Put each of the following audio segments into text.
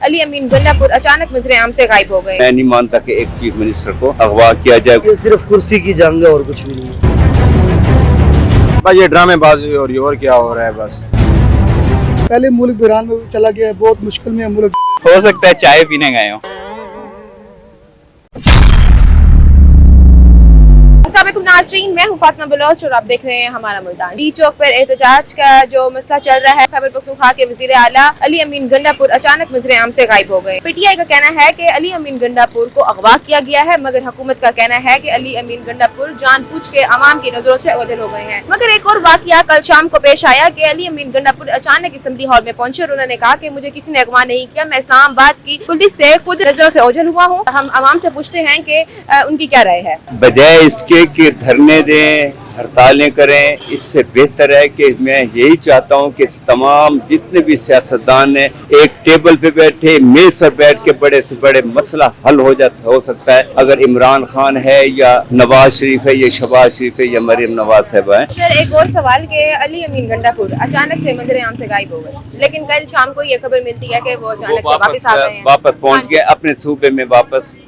अली अमीन गंडापुर अचानक मंजर-ए-आम से गायब हो गए। मैं नहीं मानता कि एक चीफ मिनिस्टर को अगवा किया जाए। ये सिर्फ कुर्सी की जंग है और कुछ भी नहीं है। बस ये ड्रामेबाजी हो रही है और क्या हो रहा है बस। पहले मुल्क बहरान में चला गया है, बहुत मुश्किल में है मुल्क। हो सकता है चाय पीने गए हो। अस्सलामुअलैकुम नाज़रीन, मैं हूँ फातिमा बलोच और आप देख रहे हैं हमारा मुल्तान। डी चौक पर एहतजाज का जो मसला चल रहा है, खैबर पख्तूनख्वा के वज़ीर आला अली अमीन गंडापुर अचानक मंजर-ए-आम से गायब हो गए। पीटीआई का कहना है कि अली अमीन गंडापुर को अगवा किया गया है, मगर हुकूमत का कहना है कि अली अमीन गंडापुर जानबूझ के अवाम की नजरों से ओझल हो गए हैं। मगर एक और वाकया कल शाम को पेश आया कि अली अमीन गंडापुर अचानक असेंबली हॉल में पहुंचे और उन्होंने कहा कि मुझे किसी ने अगवा नहीं किया, मैं इस्लामाबाद की पुलिस से खुद नजरों से ओझल हुआ हूँ। हम अवाम से पूछते हैं कि उनकी क्या राय है। बजाय इसके कि धरने दें, हड़तालें करें, इससे बेहतर है कि मैं यही चाहता हूँ कि तमाम जितने भी सियासतदान हैं एक टेबल पे बैठे, मेज पर बैठ के बड़े से बड़े मसला हल हो सकता है। अगर इमरान खान है या नवाज शरीफ है या शहबाज शरीफ है या मरीम नवाज साहबा है। सर, एक और सवाल के अली अमीन गंडापुर अचानक से मंजर-ए-आम से गायब हो गए, लेकिन कल शाम को ये खबर मिलती है कि वो अचानक से वापस आ गए हैं, वापस पहुँच गए अपने सूबे में, वापस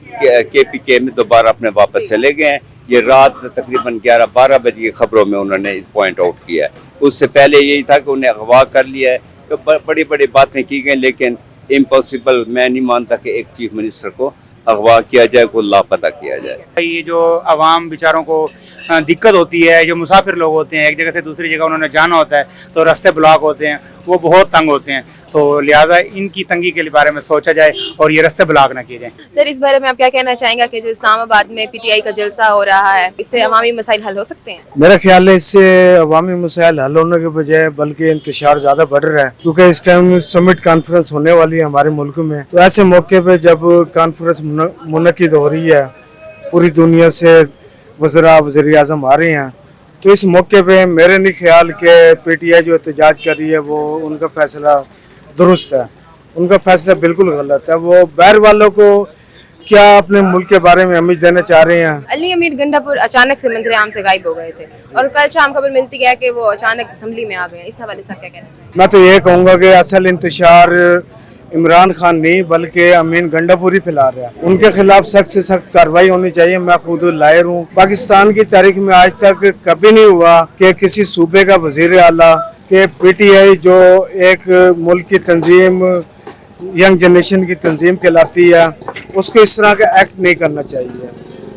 KPK में दोबारा अपने वापस चले गए हैं। ये रात तकरीबन 11-12 बजे की खबरों में उन्होंने इस पॉइंट आउट किया है। उससे पहले यही था कि उन्हें अगवा कर लिया है। तो बड़ी बड़ी बातें की गई, लेकिन इम्पॉसिबल, मैं नहीं मानता कि एक चीफ मिनिस्टर को अगवा किया जाए, को लापता किया जाए। ये जो अवाम बेचारों को दिक्कत होती है, जो मुसाफिर लोग होते हैं, एक जगह से दूसरी जगह उन्होंने जाना होता है तो रास्ते ब्लॉक होते हैं, वो बहुत तंग होते हैं। तो लिहाजा इनकी तंगी के बारे में सोचा जाए और ये रास्ते ब्लॉक ना किए जाए। सर, इस बारे में आप क्या कहना चाहेंगे कि जो इस्लामाबाद में पीटीआई का जलसा हो रहा है, इससे अवामी मसाइल हल हो सकते हैं? मेरा ख्याल है इससे अवामी मसाइल हल होने के बजाय बल्कि इंतशार ज्यादा बढ़ रहा है, क्योंकि इस टाइम समिट कॉन्फ्रेंस होने वाली है हमारे मुल्क में। तो ऐसे मौके पे जब कॉन्फ्रेंस मुनक्किद हो रही है, पूरी दुनिया से वज़ीर आज़म आ रहे हैं, तो इस मौके पे मेरे नहीं ख्याल के पीटीआई जो एहतजाज कर रही है वो उनका फैसला दुरुस्त है। उनका फैसला बिल्कुल गलत है। वो बाहर वालों को क्या अपने मुल्क के बारे में अमीज देना चाह रहे हैं। अली अमीन गंडापुर अचानक से मंजर-ए-आम से गायब हो गए थे और कल शाम खबर मिलती है कि वो अचानक असेंबली में आ गए। इस हवाले से आप क्या कहना चाहेंगे? मैं तो ये कहूँगा कि असल इंतशार इमरान खान नहीं बल्कि अमीन गंडापुर ही फैला रहा है। उनके खिलाफ सख्त से सख्त कार्रवाई होनी चाहिए। मैं खुद लायर हूँ। पाकिस्तान की तारीख में आज तक कभी नहीं हुआ कि किसी सूबे का वजीर आला के पीटीआई जो एक मुल्क की तंजीम, यंग जनरेशन की तंजीम कहलाती है, उसको इस तरह का एक्ट नहीं करना चाहिए।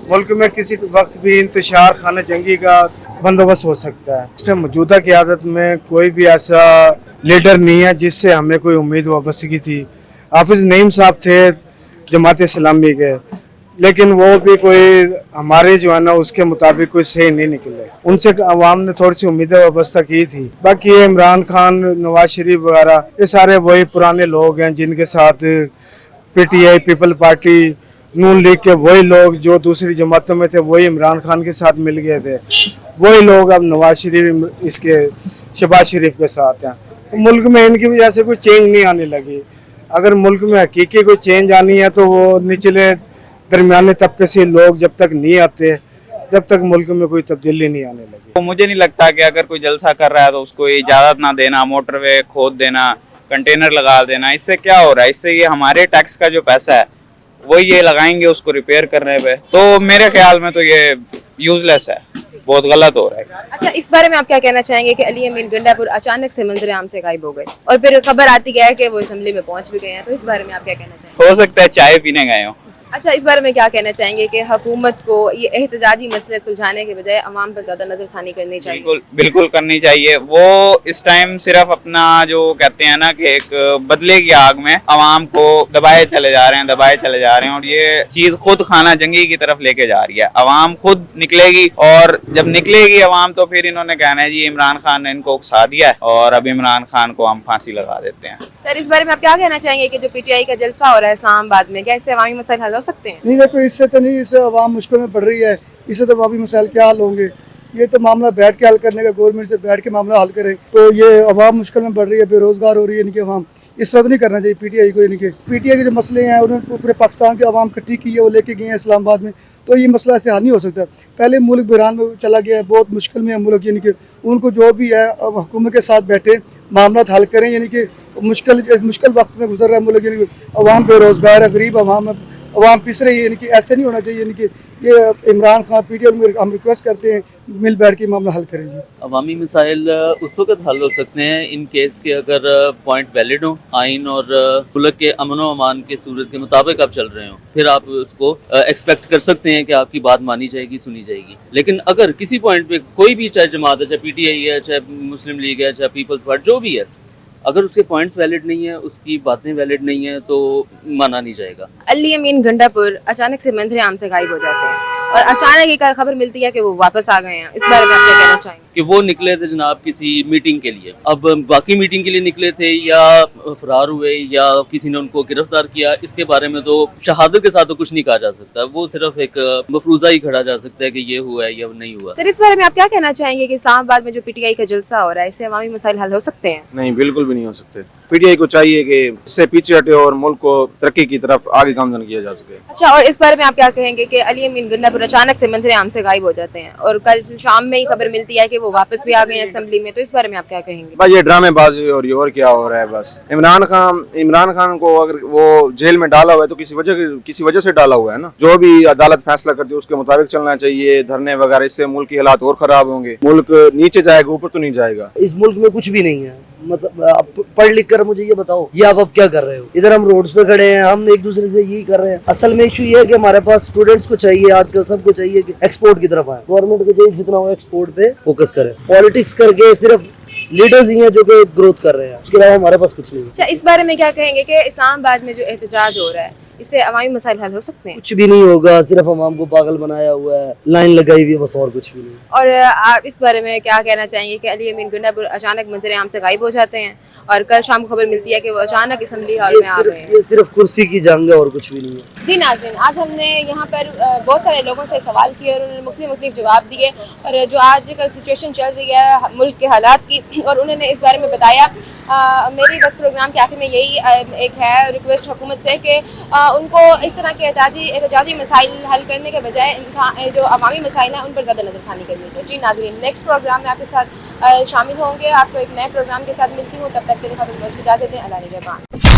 मुल्क में किसी वक्त भी इंतशार खाना जंगी का बंदोबस्त हो सकता है। इस मौजूदा क़यादत में कोई भी ऐसा लीडर नहीं है जिससे हमें कोई उम्मीद वाबस्तगी थी। हाफिज नईम साहब थे जमात इस्लामी के, लेकिन वो भी कोई हमारे जो है ना उसके मुताबिक कोई सही नहीं निकले। उनसे अवाम ने थोड़ी सी उम्मीदें वाबस्ता की थी। बाकी ये इमरान खान, नवाज शरीफ वगैरह, ये सारे वही पुराने लोग हैं जिनके साथ पीटीआई, पीपल पार्टी, नून लीग के वही लोग जो दूसरी जमातों में थे, वही इमरान खान के साथ मिल गए थे। वही लोग अब नवाज शरीफ, इसके शहबाज शरीफ के साथ हैं। तो मुल्क में इनकी वजह से कोई चेंज नहीं आने लगी। अगर मुल्क में हकीकी कोई चेंज आनी है तो वो निचले दरमियाने तबके से लोग जब तक नहीं आते, जब तक मुल्क में कोई तब्दीली नहीं आने लगी। तो मुझे नहीं लगता कि अगर कोई जलसा कर रहा है तो उसको इजाज़त ना देना, मोटरवे खोद देना, कंटेनर लगा देना, इससे क्या हो रहा है? इससे ये हमारे टैक्स का जो पैसा है वो ये लगाएंगे उसको रिपेयर करने पे। तो मेरे ख्याल में तो ये यूजलेस है, बहुत गलत हो रहा है। अच्छा, इस बारे में आप क्या कहना चाहेंगे कि अली अमीन गंडापुर अचानक से मंजर-ए-आम से गायब हो गए और फिर खबर आती है कि वो असेंबली में पहुंच भी गए हैं, तो इस बारे में आप क्या कहना चाहेंगे? हो सकता है चाय पीने गए हो। अच्छा, इस बारे में क्या कहना चाहेंगे कि हुकूमत को ये एहतजाजी मसले सुलझाने के बजाय अवाम पर ज्यादा नजरसानी करनी चाहिए? बिल्कुल बिल्कुल करनी चाहिए। वो इस टाइम सिर्फ अपना जो कहते हैं ना कि एक बदले की आग में अवाम को दबाए चले जा रहे हैं और ये चीज खुद खाना जंगी की तरफ लेके जा रही है। अवाम खुद निकलेगी और जब निकलेगी अवाम तो फिर इन्होंने कहना है जी इमरान खान ने इनको उकसा दिया है और अब इमरान खान को हम फांसी लगा देते हैं। सर, इस बारे में आप क्या कहना चाहेंगे कि जो पीटीआई का जलसा हो रहा है इस्लामाबाद में, क्या इससे अवामी मसाइल हल हो सकते हैं? नहीं, देखो इससे तो नहीं, इससे अवाम मुश्किल में पड़ रही है। इससे तो अवामी मसाइल क्या हल होंगे? ये तो मामला बैठ के हल करने का, गवर्नमेंट से बैठ के मामला हल करे। तो ये अवाम मुश्किल में पड़ रही है, बेरोजगार हो रही है इनकी अवाम। इस वक्त नहीं करना चाहिए पीटीआई को। इनके पीटीआई के जो मसले हैं उन्होंने पूरे पाकिस्तान की अवाम इकट्ठी की है, वो लेके गए हैं इस्लामाबाद में। तो ये मसला ऐसे हल नहीं हो सकता। पहले मुल्क बहरान में चला गया है, बहुत मुश्किल में है मुल्क, यानी कि उनको जो भी है अब हुकूमत के साथ बैठे मामला हल करें, यानी कि मुश्किल वक्त में गुजर रहा है मुल्क, यानी अवाम बेरोजगार है, गरीब अवाम पिस रही है, इनकी ऐसे नहीं होना चाहिए। इनकी ये इमरान खान पीटीआई में हम रिक्वेस्ट करते हैं मिल बैठ के मामला हल करें जी। अवामी मसाइल उस वक्त हल हो सकते हैं इन केस के अगर पॉइंट वैलिड हो, आइन और मुल्क के अमन व अमान के सूरत के मुताबिक आप चल रहे हो, फिर आप उसको एक्सपेक्ट कर सकते हैं कि आपकी बात मानी जाएगी, सुनी जाएगी। लेकिन अगर किसी पॉइंट पे कोई भी, चाहे जमात है, चाहे पीटीआई है, चाहे मुस्लिम लीग है, चाहे पीपल्स पार्टी, जो भी है, अगर उसके पॉइंट्स वैलिड नहीं है, उसकी बातें वैलिड नहीं है, तो माना नहीं जाएगा। अली अमीन गंडापुर अचानक से मंजर आम से गायब हो जाते हैं और अचानक एक खबर मिलती है कि वो वापस आ गए हैं। इस बारे में आप क्या कहना चाहेंगे? कि वो निकले थे जनाब किसी मीटिंग के लिए, अब बाकी मीटिंग के लिए निकले थे या फरार हुए या किसी ने उनको गिरफ्तार किया, इसके बारे में तो शहादत के साथ तो कुछ नहीं कहा जा सकता। वो सिर्फ एक मफरूजा ही खड़ा जा सकता है कि ये हुआ है या नहीं हुआ। सर, इस बारे में आप क्या कहना चाहेंगे कि इस्लामाबाद में जो पीटीआई का जलसा हो रहा है, इससे अवामी मसाइल हल हो सकते हैं? नहीं, बिल्कुल भी नहीं हो सकते। पीटीआई को चाहिए कि इससे पीछे हटे और मुल्क को तरक्की की तरफ आगे गामजन किया जा सके। अच्छा, और इस बारे में आप क्या कहेंगे कि अली अमीन गंडापुर अचानक से मंजर आम से गायब हो जाते हैं और कल शाम में ही खबर मिलती है कि वो वापस भी आ गए हैं असेंबली में, तो इस बारे में आप क्या कहेंगे? भाई ये ड्रामेबाजी और ये और क्या हो रहा है बस। इमरान खान को अगर वो जेल में डाला हुआ है तो किसी वजह से डाला हुआ है ना। जो भी अदालत फैसला करती है उसके मुताबिक चलना चाहिए। धरने वगैरह, इससे मुल्क की हालात और खराब होंगे, मुल्क नीचे जाएगा, ऊपर तो नहीं जाएगा। इस मुल्क में कुछ भी नहीं है। मतलब आप पढ़ लिख कर मुझे ये बताओ, ये आप अब क्या कर रहे हो? इधर हम रोड्स पे खड़े हैं, हम एक दूसरे से यही कर रहे हैं। असल में इशू ये है कि हमारे पास स्टूडेंट्स को चाहिए, आजकल सबको चाहिए कि एक्सपोर्ट की तरफ आए। गवर्नमेंट को चाहिए जितना हो एक्सपोर्ट पे फोकस करे। पॉलिटिक्स करके सिर्फ लीडर्स ही हैं जो कि ग्रोथ कर रहे हैं, उसके अलावा हमारे पास कुछ नहीं है। अच्छा, इस बारे में क्या कहेंगे कि इस्लामाबाद में जो एहतजाज हो रहा है, इससे अवामी मसाइल हल हो सकते हैं? कुछ भी नहीं होगा, सिर्फ अवाम को पागल बनाया हुआ है, लाइन लगाई हुई है, बस और कुछ भी नहीं। और आप इस बारे में क्या कहना चाहेंगे कि अली अमीन गंडापुर अचानक मंजर आम से गायब हो जाते हैं और कल शाम को खबर मिलती है कि वो अचानक असेंबली हॉल में आ गए हैं? ये सिर्फ कुर्सी की जंग है और कुछ भी नहीं है। जी नाज़रीन, आज हमने यहाँ पर बहुत सारे लोगों से सवाल किए और उन्होंने मुख्तलिफ जवाब दिए और जो आज कल सिचुएशन चल रही है मुल्क के हालात की, और उन्होंने इस बारे में बताया। मेरी बस प्रोग्राम के आखिर में यही एक है रिक्वेस्ट हुकूमत से कि उनको इस तरह के एहतजाजी मसाइल हल करने के बजाय जो अवामी मसाइल हैं उन पर ज़्यादा नज़रसानी करनी चाहिए। जी नाज़रीन, नेक्स्ट प्रोग्राम में आपके साथ शामिल होंगे। आपको एक नए प्रोग्राम के साथ मिलती हूँ, तब तक के लिए खबर इजाज़त दें। अल्लाह निगहबान।